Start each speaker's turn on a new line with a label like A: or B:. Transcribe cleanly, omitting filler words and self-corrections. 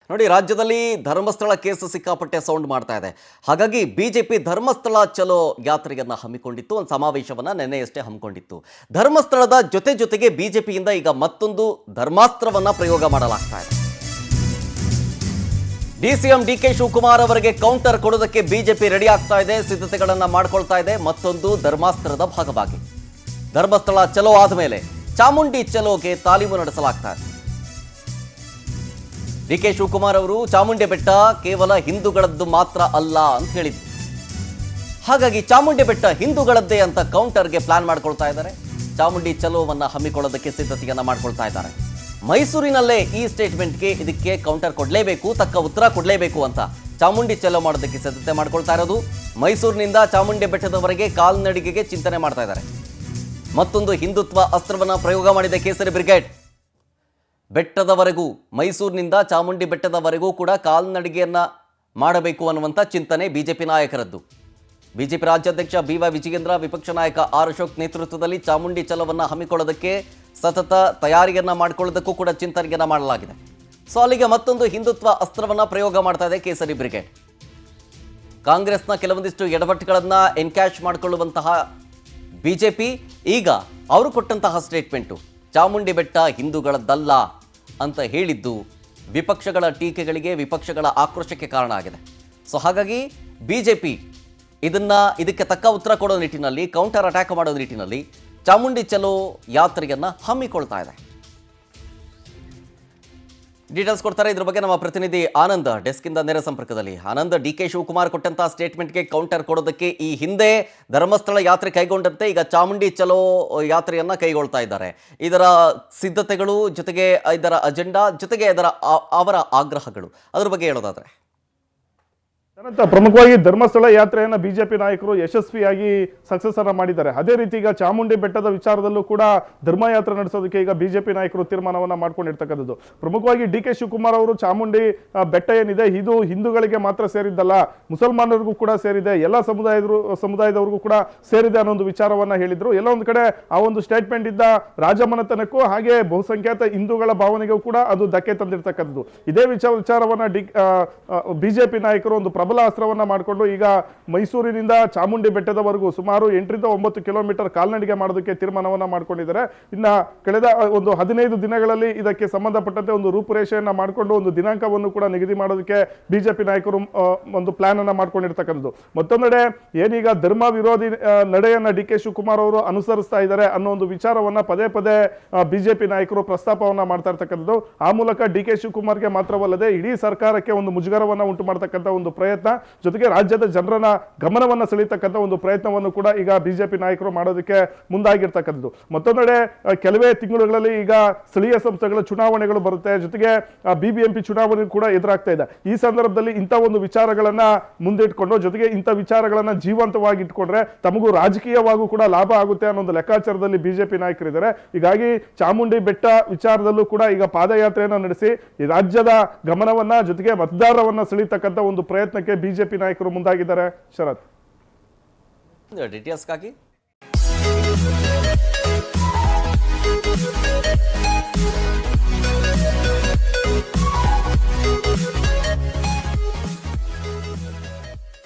A: ನೋಡಿ, ರಾಜ್ಯದಲ್ಲಿ ಧರ್ಮಸ್ಥಳ ಕೇಸು ಸಿಕ್ಕಾಪಟ್ಟೆ ಸೌಂಡ್ ಮಾಡ್ತಾ ಇದೆ. ಹಾಗಾಗಿ ಬಿಜೆಪಿ ಧರ್ಮಸ್ಥಳ ಚಲೋ ಯಾತ್ರೆಯನ್ನ ಹಮ್ಮಿಕೊಂಡಿತ್ತು. ಒಂದು ಸಮಾವೇಶವನ್ನ ನಿನ್ನೆಯಷ್ಟೇ ಹಮ್ಮಿಕೊಂಡಿತ್ತು. ಧರ್ಮಸ್ಥಳದ ಜೊತೆಗೆ ಬಿಜೆಪಿಯಿಂದ ಈಗ ಮತ್ತೊಂದು ಧರ್ಮಾಸ್ತ್ರವನ್ನ ಪ್ರಯೋಗ ಮಾಡಲಾಗ್ತಾ ಇದೆ. ಡಿಸಿಎಂ ಡಿಕೆ ಶಿವಕುಮಾರ್ ಅವರಿಗೆ ಕೌಂಟರ್ ಕೊಡೋದಕ್ಕೆ ಬಿಜೆಪಿ ರೆಡಿ ಆಗ್ತಾ ಇದೆ, ಸಿದ್ಧತೆಗಳನ್ನ ಮಾಡ್ಕೊಳ್ತಾ ಇದೆ. ಮತ್ತೊಂದು ಧರ್ಮಾಸ್ತ್ರದ ಭಾಗವಾಗಿ ಧರ್ಮಸ್ಥಳ ಚಲೋ ಆದಮೇಲೆ ಚಾಮುಂಡಿ ಚಲೋಗೆ ತಾಲೀಮು ನಡೆಸಲಾಗ್ತಾ ಇದೆ. ಡಿಕೆ ಶಿವಕುಮಾರ್ ಅವರು ಚಾಮುಂಡಿ ಬೆಟ್ಟ ಕೇವಲ ಹಿಂದೂಗಳದ್ದು ಮಾತ್ರ ಅಲ್ಲ ಅಂತ ಹೇಳಿದ್ರು. ಹಾಗಾಗಿ ಚಾಮುಂಡಿ ಬೆಟ್ಟ ಹಿಂದೂಗಳದ್ದೇ ಅಂತ ಕೌಂಟರ್ಗೆ ಪ್ಲಾನ್ ಮಾಡ್ಕೊಳ್ತಾ ಇದ್ದಾರೆ. ಚಾಮುಂಡಿ ಚಲೋವನ್ನ ಹಮ್ಮಿಕೊಳ್ಳೋದಕ್ಕೆ ಸಿದ್ಧತೆಯನ್ನ ಮಾಡ್ಕೊಳ್ತಾ ಇದ್ದಾರೆ. ಮೈಸೂರಿನಲ್ಲೇ ಈ ಸ್ಟೇಟ್ಮೆಂಟ್ಗೆ ಇದಕ್ಕೆ ಕೌಂಟರ್ ಕೊಡಲೇಬೇಕು, ತಕ್ಕ ಉತ್ತರ ಕೊಡಲೇಬೇಕು ಅಂತ ಚಾಮುಂಡಿ ಚಲೋ ಮಾಡೋದಕ್ಕೆ ಸಿದ್ಧತೆ ಮಾಡ್ಕೊಳ್ತಾ ಇರೋದು. ಮೈಸೂರಿನಿಂದ ಚಾಮುಂಡಿ ಬೆಟ್ಟದವರೆಗೆ ಕಾಲ್ನಡಿಗೆಗೆ ಚಿಂತನೆ ಮಾಡ್ತಾ ಇದ್ದಾರೆ. ಮತ್ತೊಂದು ಹಿಂದುತ್ವ ಅಸ್ತ್ರವನ್ನ ಪ್ರಯೋಗ ಮಾಡಿದೆ ಕೇಸರಿ ಬ್ರಿಗೇಡ್. ಬೆಟ್ಟದವರೆಗೂ, ಮೈಸೂರಿನಿಂದ ಚಾಮುಂಡಿ ಬೆಟ್ಟದವರೆಗೂ ಕೂಡ ಕಾಲ್ನಡಿಗೆಯನ್ನ ಮಾಡಬೇಕು ಅನ್ನುವಂಥ ಚಿಂತನೆ ಬಿಜೆಪಿ ನಾಯಕರದ್ದು. ಬಿಜೆಪಿ ರಾಜ್ಯಾಧ್ಯಕ್ಷ BY ವಿಜಯೇಂದ್ರ, ವಿಪಕ್ಷ ನಾಯಕ ಆರ್ ಅಶೋಕ್ ನೇತೃತ್ವದಲ್ಲಿ ಚಾಮುಂಡಿ ಚಲೋವನ್ನ ಹಮ್ಮಿಕೊಳ್ಳೋದಕ್ಕೆ ಸತತ ತಯಾರಿಯನ್ನ ಮಾಡಿಕೊಳ್ಳೋದಕ್ಕೂ ಕೂಡ ಚಿಂತನೆಯನ್ನ ಮಾಡಲಾಗಿದೆ. ಸೊ ಅಲ್ಲಿಗೆ ಮತ್ತೊಂದು ಹಿಂದುತ್ವ ಅಸ್ತ್ರವನ್ನ ಪ್ರಯೋಗ ಮಾಡ್ತಾ ಇದೆ ಕೇಸರಿ ಬ್ರಿಗೇಡ್. ಕಾಂಗ್ರೆಸ್ನ ಕೆಲವೊಂದಿಷ್ಟು ಎಡವಟ್ಟುಗಳನ್ನ ಎನ್ಕ್ಯಾಶ್ ಮಾಡಿಕೊಳ್ಳುವಂತಹ ಬಿಜೆಪಿ ಈಗ ಅವರು ಕೊಟ್ಟಂತಹ ಸ್ಟೇಟ್ಮೆಂಟು ಚಾಮುಂಡಿ ಬೆಟ್ಟ ಹಿಂದೂಗಳದ್ದಲ್ಲ ಅಂತ ಹೇಳಿದ್ದು ವಿಪಕ್ಷಗಳ ಟೀಕೆಗಳಿಗೆ, ವಿಪಕ್ಷಗಳ ಆಕ್ರೋಶಕ್ಕೆ ಕಾರಣ ಆಗಿದೆ. ಸೊ ಹಾಗಾಗಿ ಬಿಜೆಪಿ ಇದಕ್ಕೆ ತಕ್ಕ ಉತ್ತರ ಕೊಡೋ ನಿಟ್ಟಿನಲ್ಲಿ, ಕೌಂಟರ್ ಅಟ್ಯಾಕ್ ಮಾಡೋ ನಿಟ್ಟಿನಲ್ಲಿ ಚಾಮುಂಡಿ ಚಲೋ ಯಾತ್ರೆಯನ್ನ ಹಮ್ಮಿಕೊಳ್ತಾ ಇದೆ. ಡೀಟೇಲ್ಸ್ ಕೊಡ್ತಾರೆ ಇದ್ರ ಬಗ್ಗೆ ನಮ್ಮ ಪ್ರತಿನಿಧಿ ಆನಂದ್, ಡೆಸ್ಕಿಂದ ನೇರ ಸಂಪರ್ಕದಲ್ಲಿ. ಆನಂದ್, ಡಿಕೆ ಶಿವಕುಮಾರ್ ಕೊಟ್ಟಂತಹ ಸ್ಟೇಟ್ಮೆಂಟ್ಗೆ ಕೌಂಟರ್ ಕೊಡೋದಕ್ಕೆ ಈ ಹಿಂದೆ ಧರ್ಮಸ್ಥಳ ಯಾತ್ರೆ ಕೈಗೊಂಡಂತೆ ಈಗ ಚಾಮುಂಡಿ ಚಲೋ ಯಾತ್ರೆಯನ್ನ ಕೈಗೊಳ್ತಾ ಇದ್ದಾರೆ. ಇದರ ಸಿದ್ಧತೆಗಳು ಜೊತೆಗೆ ಇದರ ಅಜೆಂಡಾ ಜೊತೆಗೆ ಅವರ ಆಗ್ರಹಗಳು, ಅದ್ರ ಬಗ್ಗೆ ಹೇಳೋದಾದ್ರೆ.
B: ಪ್ರಮುಖವಾಗಿ ಧರ್ಮಸ್ಥಳ ಯಾತ್ರೆಯನ್ನ ಬಿಜೆಪಿ ನಾಯಕರು ಯಶಸ್ವಿಯಾಗಿ ಸಕ್ಸಸ್ ಅನ್ನ ಮಾಡಿದ್ದಾರೆ. ಅದೇ ರೀತಿ ಈಗ ಚಾಮುಂಡಿ ಬೆಟ್ಟದ ವಿಚಾರದಲ್ಲೂ ಕೂಡ ಧರ್ಮಯಾತ್ರೆ ನಡೆಸೋದಕ್ಕೆ ಈಗ ಬಿಜೆಪಿ ನಾಯಕರು ತೀರ್ಮಾನವನ್ನ ಮಾಡ್ಕೊಂಡಿರ್ತಕ್ಕಂಥದ್ದು. ಪ್ರಮುಖವಾಗಿ ಡಿಕೆ ಶಿವಕುಮಾರ್ ಅವರು ಚಾಮುಂಡಿ ಬೆಟ್ಟ ಏನಿದೆ ಇದು ಹಿಂದೂಗಳಿಗೆ ಮಾತ್ರ ಸೇರಿದ್ದಲ್ಲ, ಮುಸಲ್ಮಾನರಿಗೂ ಕೂಡ ಸೇರಿದೆ, ಎಲ್ಲ ಸಮುದಾಯದವರಿಗೂ ಕೂಡ ಸೇರಿದೆ ಅನ್ನೋ ಒಂದು ವಿಚಾರವನ್ನ ಹೇಳಿದ್ರು. ಎಲ್ಲ ಒಂದು ಕಡೆ ಆ ಒಂದು ಸ್ಟೇಟ್ಮೆಂಟ್ ಇದ್ದ ರಾಜಮನೆತನಕ್ಕೂ ಹಾಗೆ ಬಹುಸಂಖ್ಯಾತ ಹಿಂದೂಗಳ ಭಾವನೆಗೂ ಕೂಡ ಅದು ಧಕ್ಕೆ ತಂದಿರ್ತಕ್ಕಂಥದ್ದು. ಇದೇ ವಿಚಾರವನ್ನ ಬಿಜೆಪಿ ನಾಯಕರು ಒಂದು ಪ್ರಬಲ ಅಸ್ತ್ರವನ್ನ ಮಾಡಿಕೊಂಡು ಈಗ ಮೈಸೂರಿನಿಂದ ಚಾಮುಂಡಿ ಬೆಟ್ಟದವರೆಗೂ ಸುಮಾರು 8ರಿಂದ 9 ಕಿಲೋಮೀಟರ್ ಕಾಲ್ನಡಿಗೆ ಮಾಡೋದಕ್ಕೆ ತೀರ್ಮಾನವನ್ನ ಮಾಡ್ಕೊಂಡಿದ್ದಾರೆ. ಇನ್ನ ಕಳೆದ ಒಂದು 15 ದಿನಗಳಲ್ಲಿ ಇದಕ್ಕೆ ಸಂಬಂಧಪಟ್ಟಂತೆ ಒಂದು ರೂಪುರೇಷೆಯನ್ನ ಮಾಡಿಕೊಂಡು ಒಂದು ದಿನಾಂಕವನ್ನು ಕೂಡ ನಿಗದಿ ಮಾಡೋದಕ್ಕೆ ಬಿಜೆಪಿ ನಾಯಕರು ಒಂದು ಪ್ಲಾನ್ ಅನ್ನ ಮಾಡ್ಕೊಂಡಿರ್ತಕ್ಕಂಥದ್ದು. ಮತ್ತೊಂದೆಡೆ ಏನೀಗ ಧರ್ಮ ವಿರೋಧಿ ನಡೆಯನ್ನ ಡಿಕೆ ಶಿವಕುಮಾರ್ ಅವರು ಅನುಸರಿಸ್ತಾ ಇದ್ದಾರೆ ಅನ್ನೋ ಒಂದು ವಿಚಾರವನ್ನ ಪದೇ ಬಿಜೆಪಿ ನಾಯಕರು ಪ್ರಸ್ತಾಪವನ್ನ ಮಾಡ್ತಾ ಇರ್ತಕ್ಕಂಥದ್ದು. ಆ ಮೂಲಕ ಡಿಕೆ ಶಿವಕುಮಾರ್ಗೆ ಮಾತ್ರವಲ್ಲದೆ ಇಡೀ ಸರ್ಕಾರಕ್ಕೆ ಒಂದು ಮುಜುಗರವನ್ನ ಉಂಟು ಮಾಡತಕ್ಕಂಥ ಒಂದು ಪ್ರಯತ್ನ, ಜೊತೆಗೆ ರಾಜ್ಯದ ಜನರನ್ನ ಗಮನವನ್ನ ಸೆಳೀತಕ್ಕಂಥ ಒಂದು ಪ್ರಯತ್ನವನ್ನು ಕೂಡ ಈಗ ಬಿಜೆಪಿ ನಾಯಕರು ಮಾಡೋದಕ್ಕೆ ಮುಂದಾಗಿರ್ತಕ್ಕಂಥದ್ದು. ಮತ್ತೊಂದೆಡೆ ಕೆಲವೇ ತಿಂಗಳುಗಳಲ್ಲಿ ಈಗ ಸ್ಥಳೀಯ ಸಂಸ್ಥೆಗಳ ಚುನಾವಣೆಗಳು ಬರುತ್ತೆ, ಜೊತೆಗೆ BBMP ಚುನಾವಣೆ ಕೂಡ ಎದುರಾಗ್ತಾ ಇದೆ. ಈ ಸಂದರ್ಭದಲ್ಲಿ ಇಂಥ ಒಂದು ವಿಚಾರಗಳನ್ನ ಮುಂದಿಟ್ಕೊಂಡು, ಜೊತೆಗೆ ಇಂಥ ವಿಚಾರಗಳನ್ನ ಜೀವಂತವಾಗಿ ಇಟ್ಕೊಂಡ್ರೆ ತಮಗೂ ರಾಜಕೀಯವಾಗೂ ಕೂಡ ಲಾಭ ಆಗುತ್ತೆ ಅನ್ನೋ ಒಂದು ಲೆಕ್ಕಾಚಾರದಲ್ಲಿ ಬಿಜೆಪಿ ನಾಯಕರಿದ್ದಾರೆ. ಹೀಗಾಗಿ ಚಾಮುಂಡಿ ಬೆಟ್ಟ ವಿಚಾರದಲ್ಲೂ ಕೂಡ ಈಗ ಪಾದಯಾತ್ರೆಯನ್ನ ನಡೆಸಿ ಈ ರಾಜ್ಯದ ಗಮನವನ್ನ, ಜೊತೆಗೆ ಮತದಾರರನ್ನ ಸೆಳೀತಕ್ಕಂಥ ಒಂದು ಪ್ರಯತ್ನಕ್ಕೆ ಬಿಜೆಪಿ ನಾಯಕರು ಮುಂದಾಗಿದ್ದಾರೆ. ಶರತ್,
A: ಡೀಟೇಲ್ಸ್ಗಾಗಿ